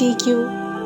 TQ।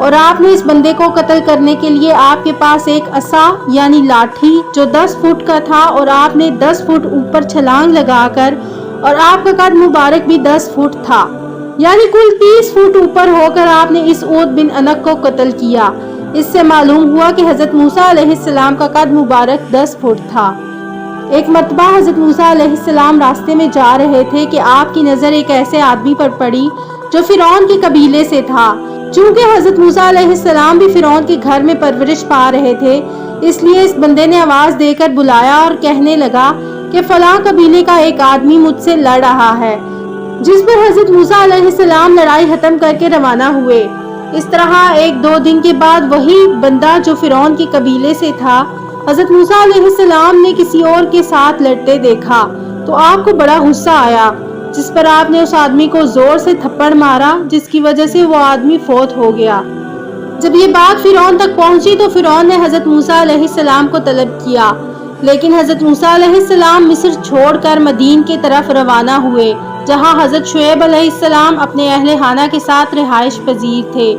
اور آپ نے اس بندے کو قتل کرنے کے لیے آپ کے پاس ایک عصا یعنی لاٹھی جو 10 فٹ کا تھا اور آپ نے 10 فٹ اوپر چھلانگ لگا کر، اور آپ کا قد مبارک بھی 10 فٹ تھا، یعنی کل 30 فٹ اوپر ہو کر آپ نے اس عود بن انق کو قتل کیا۔ اس سے معلوم ہوا کہ حضرت موسیٰ علیہ السلام کا قد مبارک 10 فٹ تھا۔ ایک مرتبہ حضرت موسیٰ علیہ السلام راستے میں جا رہے تھے کہ آپ کی نظر ایک ایسے آدمی پر پڑی جو فرعون کے قبیلے سے تھا۔ چونکہ حضرت موسیٰ علیہ السلام بھی فرعون کے گھر میں پرورش پا رہے تھے، اس لیے اس بندے نے آواز دے کر بلایا اور کہنے لگا کہ فلاں قبیلے کا ایک آدمی مجھ سے لڑ رہا ہے، جس پر حضرت موسیٰ علیہ السلام لڑائی ختم کر کے روانہ ہوئے۔ اس طرح 1-2 دن کے بعد وہی بندہ جو فرعون کے قبیلے سے تھا، حضرت موسیٰ علیہ السلام نے کسی اور کے ساتھ لڑتے دیکھا تو آپ کو بڑا غصہ آیا، جس پر آپ نے اس آدمی کو زور سے تھپڑ مارا، جس کی وجہ سے وہ آدمی فوت ہو گیا۔ جب یہ بات فرعون تک پہنچی تو فرعون نے حضرت موسیٰ علیہ السلام کو طلب کیا، لیکن حضرت موسیٰ علیہ السلام مصر چھوڑ کر مدین کی طرف روانہ ہوئے، جہاں حضرت شعیب علیہ السلام اپنے اہل خانہ کے ساتھ رہائش پذیر تھے۔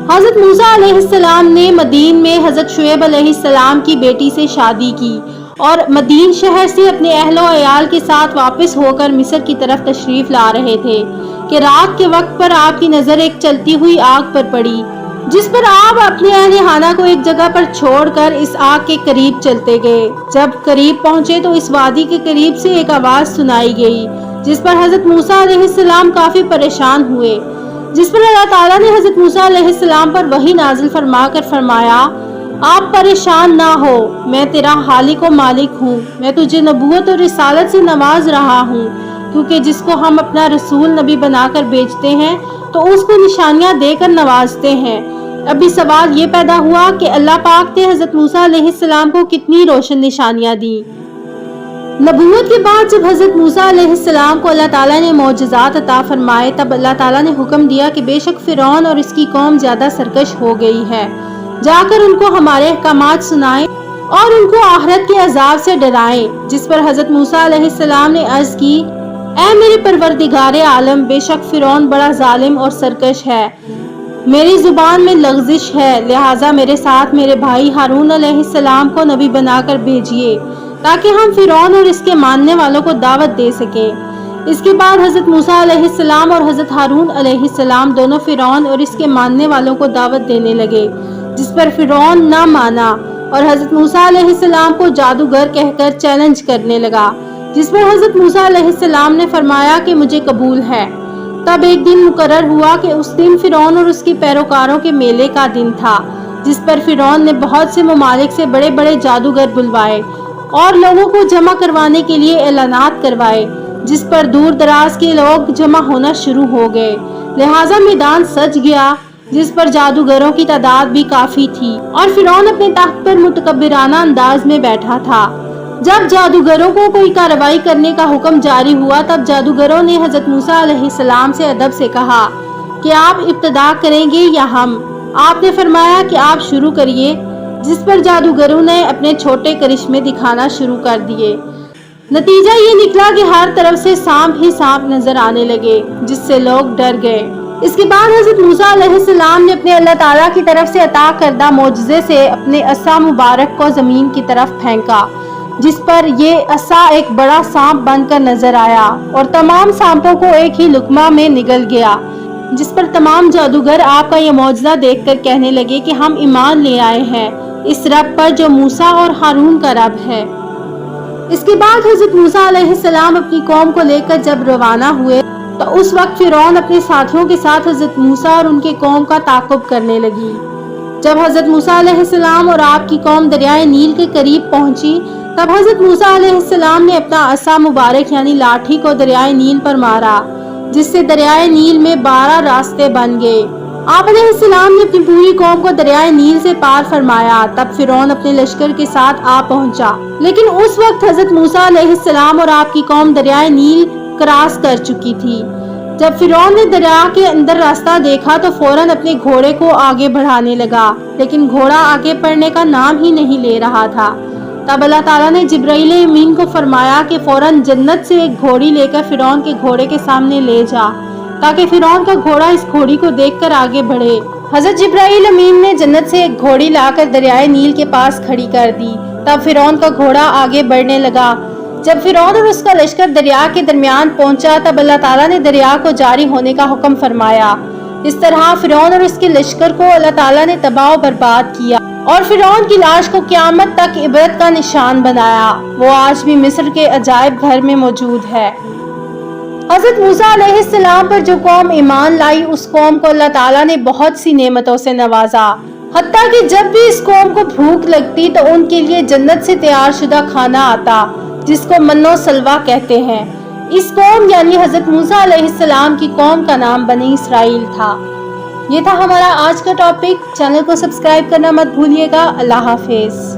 حضرت موسیٰ علیہ السلام نے مدین میں حضرت شعیب علیہ السلام کی بیٹی سے شادی کی اور مدین شہر سے اپنے اہل و عیال کے ساتھ واپس ہو کر مصر کی طرف تشریف لا رہے تھے کہ رات کے وقت پر آپ کی نظر ایک چلتی ہوئی آگ پر پڑی، جس پر آپ اپنے اہل خانہ کو ایک جگہ پر چھوڑ کر اس آگ کے قریب چلتے گئے۔ جب قریب پہنچے تو اس وادی کے قریب سے ایک آواز سنائی گئی، جس پر حضرت موسیٰ علیہ السلام کافی پریشان ہوئے، جس پر اللہ تعالیٰ نے حضرت موسیٰ علیہ السلام پر وحی نازل فرما کر فرمایا، آپ پریشان نہ ہو، میں تیرا خالق و مالک ہوں، میں تجھے نبوت اور رسالت سے نواز رہا ہوں، کیونکہ جس کو ہم اپنا رسول نبی بنا کر بھیجتے ہیں تو اس کو نشانیاں دے کر نوازتے ہیں۔ ابھی سوال یہ پیدا ہوا کہ اللہ پاک نے حضرت موسیٰ علیہ السلام کو کتنی روشن نشانیاں دیں۔ نبوت کے بعد جب حضرت موسیٰ علیہ السلام کو اللہ تعالیٰ نے معجزات عطا فرمائے، تب اللہ تعالیٰ نے حکم دیا کہ بے شک فرعون اور اس کی قوم زیادہ سرکش ہو گئی ہے، جا کر ان کو ہمارے احکامات سنائیں اور ان کو آخرت کے عذاب سے ڈرائیں۔ جس پر حضرت موسیٰ علیہ السلام نے عرض کی، اے میرے پروردگار عالم، بے شک فرعون بڑا ظالم اور سرکش ہے، میری زبان میں لغزش ہے، لہٰذا میرے ساتھ میرے بھائی ہارون علیہ السلام کو نبی بنا کر بھیجیے تاکہ ہم فرعون اور اس کے ماننے والوں کو دعوت دے سکیں۔ اس کے بعد حضرت موسیٰ علیہ السلام اور حضرت ہارون علیہ السلام دونوں فرعون اور اس کے ماننے والوں کو دعوت دینے لگے، جس پر فرعون نہ مانا اور حضرت موسیٰ علیہ السلام کو جادوگر کہہ کر چیلنج کرنے لگا، جس پر حضرت موسیٰ علیہ السلام نے فرمایا کہ مجھے قبول ہے۔ تب ایک دن مقرر ہوا کہ اس دن فرعون اور اس کے پیروکاروں کے میلے کا دن تھا، جس پر فرعون نے بہت سے ممالک سے بڑے بڑے جادوگر بلوائے اور لوگوں کو جمع کروانے کے لیے اعلانات کروائے، جس پر دور دراز کے لوگ جمع ہونا شروع ہو گئے، لہٰذا میدان سج گیا، جس پر جادوگروں کی تعداد بھی کافی تھی اور فرعون اپنے تخت پر متکبرانہ انداز میں بیٹھا تھا۔ جب جادوگروں کو کوئی کارروائی کرنے کا حکم جاری ہوا، تب جادوگروں نے حضرت موسیٰ علیہ السلام سے ادب سے کہا کہ آپ ابتدا کریں گے یا ہم؟ آپ نے فرمایا کہ آپ شروع کریے، جس پر جادوگروں نے اپنے چھوٹے کرشمے دکھانا شروع کر دیے۔ نتیجہ یہ نکلا کہ ہر طرف سے سانپ ہی سانپ نظر آنے لگے، جس سے لوگ ڈر گئے۔ اس کے بعد حضرت موسیٰ علیہ السلام نے اپنے اللہ تعالیٰ کی طرف سے عطا کردہ معجزے سے اپنے عصا مبارک کو زمین کی طرف پھینکا، جس پر یہ عصا ایک بڑا سانپ بن کر نظر آیا اور تمام سانپوں کو ایک ہی لقمہ میں نگل گیا، جس پر تمام جادوگر آپ کا یہ معجزہ دیکھ کر کہنے لگے کہ ہم ایمان لے آئے ہیں اس رب پر جو موسیٰ اور ہارون کا رب ہے۔ اس کے بعد حضرت موسیٰ علیہ السلام اپنی قوم کو لے کر جب روانہ ہوئے تو اس وقت فرعون اپنے ساتھیوں کے ساتھ حضرت موسیٰ اور ان کے قوم کا تعاقب کرنے لگی۔ جب حضرت موسیٰ علیہ السلام اور آپ کی قوم دریائے نیل کے قریب پہنچی، تب حضرت موسیٰ علیہ السلام نے اپنا عصا مبارک یعنی لاٹھی کو دریائے نیل پر مارا، جس سے دریائے نیل میں 12 راستے بن گئے۔ آپ علیہ السلام نے اپنی پوری قوم کو دریائے نیل سے پار فرمایا۔ تب فرعون اپنے لشکر کے ساتھ آ پہنچا، لیکن اس وقت حضرت موسیٰ علیہ السلام اور آپ کی قوم دریائے نیل کراس کر چکی تھی۔ جب فرعون نے دریا کے اندر راستہ دیکھا تو فوراً اپنے گھوڑے کو آگے بڑھانے لگا، لیکن گھوڑا آگے بڑھنے کا نام ہی نہیں لے رہا تھا۔ تب اللہ تعالیٰ نے جبرائیل امین کو فرمایا کہ فوراً جنت سے ایک گھوڑی لے کر فرعون کے گھوڑے کے سامنے لے جا، تاکہ فرعون کا گھوڑا اس گھوڑی کو دیکھ کر آگے بڑھے۔ حضرت جبرائیل امین نے جنت سے ایک گھوڑی لا کر دریائے نیل کے پاس کھڑی کر دی۔ تب فرعون کا گھوڑا آگے بڑھنے لگا۔ جب فرعون اور اس کا لشکر دریا کے درمیان پہنچا تب اللہ تعالیٰ نے دریا کو جاری ہونے کا حکم فرمایا۔ اس طرح فرعون اور اس کے لشکر کو اللہ تعالیٰ نے تباہ و برباد کیا اور فرعون کی لاش کو قیامت تک عبرت کا نشان بنایا۔ وہ آج بھی مصر کے عجائب گھر میں موجود ہے۔ حضرت موسیٰ علیہ السلام پر جو قوم ایمان لائی اس قوم کو اللہ تعالیٰ نے بہت سی نعمتوں سے نوازا، حتیٰ کہ جب بھی اس قوم کو بھوک لگتی تو ان کے لیے جنت سے تیار شدہ کھانا آتا جس کو من و سلوہ کہتے ہیں۔ اس قوم یعنی حضرت موسیٰ علیہ السلام کی قوم کا نام بنی اسرائیل تھا۔ یہ تھا ہمارا آج کا ٹاپک۔ چینل کو سبسکرائب کرنا مت بھولیے گا۔ اللہ حافظ۔